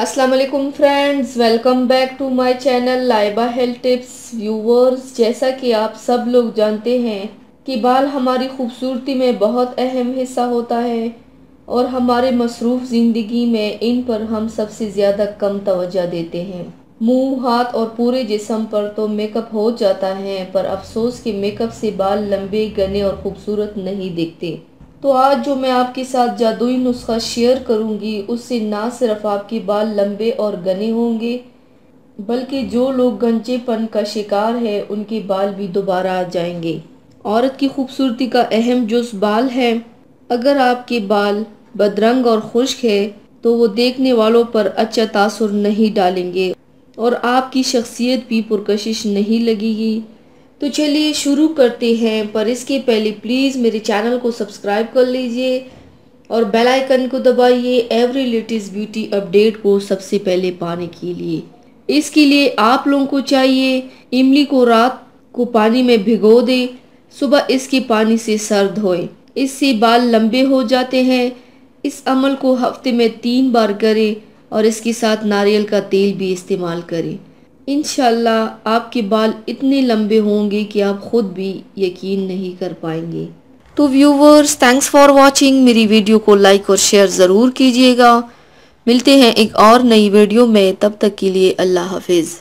अस्सलाम वालेकुम friends, welcome back to my channel Laiba health tips. Viewers, जैसा कि आप सब लोग जानते हैं कि बाल हमारी खूबसूरती में बहुत अहम हिस्सा होता है और हमारे मसरूफ़ ज़िंदगी में इन पर हम सबसे ज़्यादा कम तवज्जो देते हैं। मुंह, हाथ और पूरे जिस्म पर तो मेकअप हो जाता है, पर अफसोस कि मेकअप से बाल लंबे, घने और खूबसूरत नहीं दिखते। तो आज जो मैं आपके साथ जादुई नुस्खा शेयर करूंगी, उससे ना सिर्फ आपके बाल लंबे और घने होंगे, बल्कि जो लोग गंजेपन का शिकार है उनके बाल भी दोबारा आ जाएंगे। औरत की खूबसूरती का अहम जुज़ बाल है। अगर आपके बाल बदरंग और खुश्क है तो वो देखने वालों पर अच्छा तासुर नहीं डालेंगे और आपकी शख्सियत भी पुरकशिश नहीं लगेगी। तो चलिए शुरू करते हैं, पर इसके पहले प्लीज़ मेरे चैनल को सब्सक्राइब कर लीजिए और बेल आइकन को दबाइए एवरी लेटेस्ट ब्यूटी अपडेट को सबसे पहले पाने के लिए। इसके लिए आप लोगों को चाहिए, इमली को रात को पानी में भिगो दें, सुबह इसके पानी से सर धोएं। इससे बाल लंबे हो जाते हैं। इस अमल को हफ्ते में 3 बार करें और इसके साथ नारियल का तेल भी इस्तेमाल करें। इंशाल्लाह आपके बाल इतने लंबे होंगे कि आप खुद भी यकीन नहीं कर पाएंगे। तो व्यूवर्स, थैंक्स फॉर वॉचिंग। मेरी वीडियो को लाइक और शेयर ज़रूर कीजिएगा। मिलते हैं एक और नई वीडियो में, तब तक के लिए अल्लाह हाफिज़।